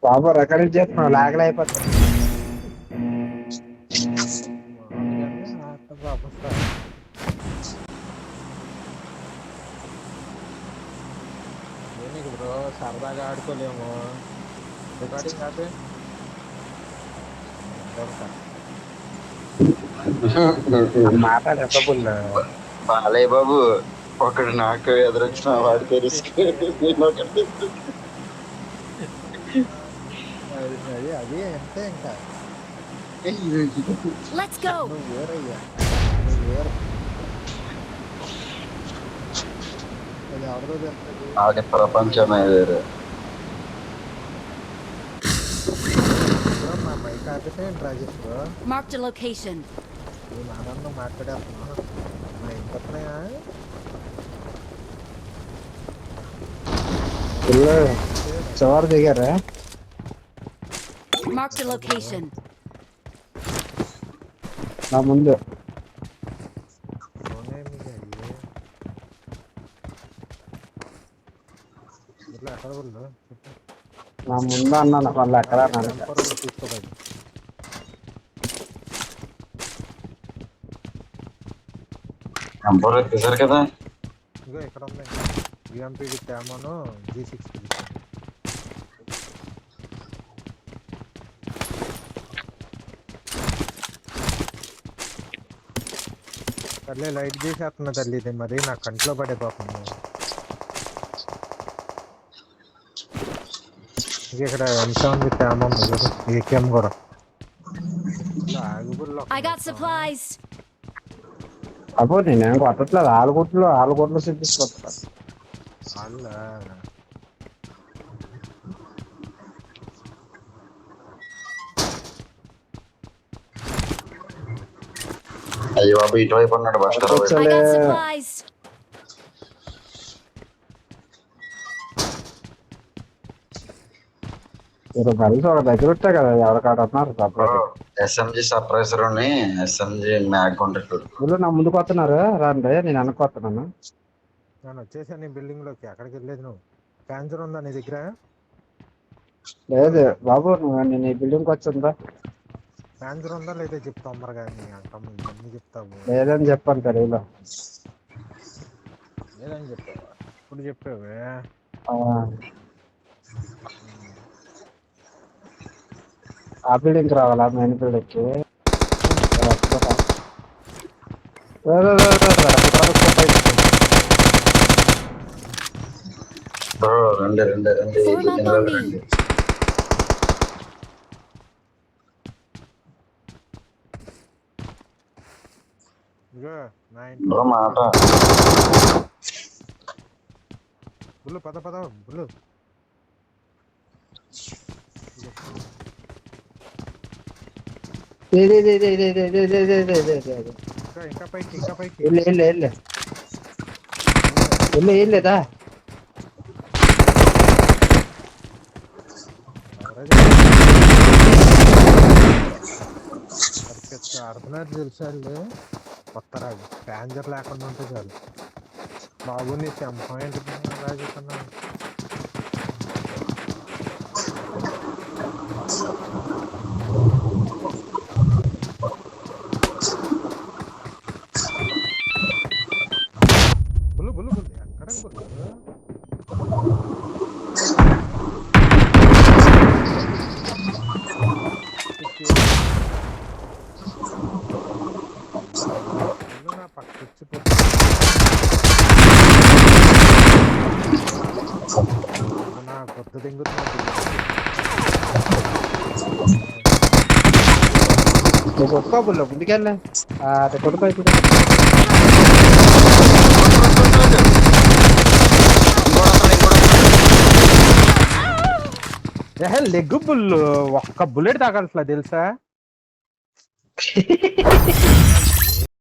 బాబు recording చేస్తున్నావు లాగలు అయిపోతుంది. మామూలుగానే ఆట బాబుస్తా దేనికి బ్రో సరదాగా ఆడుకోలేము రికార్డింగ్ కాదు మాట్లాడే బుల్ బాలయ్య బాబు ఒకడు నాకు ఎదురొచ్చిన వాడికి రిస్క్ అది అది అంతే ఇంకా Let's go. నువ్వు వేరయ్యా నువ్వు వేరు అది ఎవరిదో తెలుస్తుంది ఆడి ప్రపంచమే వేరు. మా మైక్ ఆపితే Rajesh bro Marked a location. ఈ మానవుడు మాట్లాడేస్తున్నా మా ఇంకొస్తున్నాయా చివరి దిగారా? Marked a location. నా ముందు ఎక్కడ వాళ్ళు నా ముందు అన్నాను వాళ్ళు ఎక్కడ అన్నాను. తీసుకోవాలి ఎంపర్ ఎక్కేశారు కదా. ఇగో ఇక్కడ ఉంది యూఎంపీ విత్ ఏమోను G6 తల్లి లైట్ చేసేస్తున్నా తల్లి ఇది మరి నా కంట్లో పడిపోతుంది ఇక్కడ ఎంత ఉంది తేమ ఏకేం కూడా I got supplies. అబ్బో నేనేం కొట్టట్లేదు. ఆలుగుట్లు సిద్ధించుకొస్తా. అలా అయ్యో బాబు ఇటువైపు ఉన్నాడు భాస్కర్ I got supplies. కలిసి ఒక దగ్గర ఉంటాయి కదా ఎవరికాడ ఉన్నారు సపరేట్. ఎస్ఎంజి సర్ప్రైజర్ అని ఎస్ఎంజి మ్యాగ్ కాంట్రాక్టర్ వీళ్ళు నా ముందుకు వస్తున్నారు రాండి, నేను వెనక్కొస్తున్నాను. నేను వచ్చేసాను నీ బిల్డింగ్ లోకి అక్కడికి వెళ్ళలేదు నువ్వు క్యాన్సర్ ఉందా నీ దగ్గర లేదు బాబు నేను ఈ బిల్డింగ్కి వచ్చిందా క్యాన్సర్ ఉందా లేదా చెప్తా తొందరగా అన్ని చెప్తావు లేదని చెప్పాను తెలుగులో. లేదని చెప్పావా ఇప్పుడు చెప్పావే ఆ బిల్డింగ్కి రావాలా మెయిన్ బిల్డింగ్కి? రండి రండి రండి Form up on me. రండి. ఇగో నా బ్రో మాట బుల్లు పద బుల్లు ఇంకా పైకి వెళ్ళేదా? అర్థమైతే తెలుసాళ్ళు కొత్త రాజు ప్యాన్జర్ లేకుండా ఉంటే చాలు బాబు నీ పాయింట్ రాజు కన్నా బుల్లు ఎక్కడ బుల్లు నా పక్క వచ్చిపోతుంది నా కొత్త దింగుతున్నా నువ్వు కొట్టుకోబుల్లో ముందుకెళ్ళా కొట్టుకో. లెగ్ బుల్ ఒక్క బుల్లెట్ తాగాల్సిన తెలుసా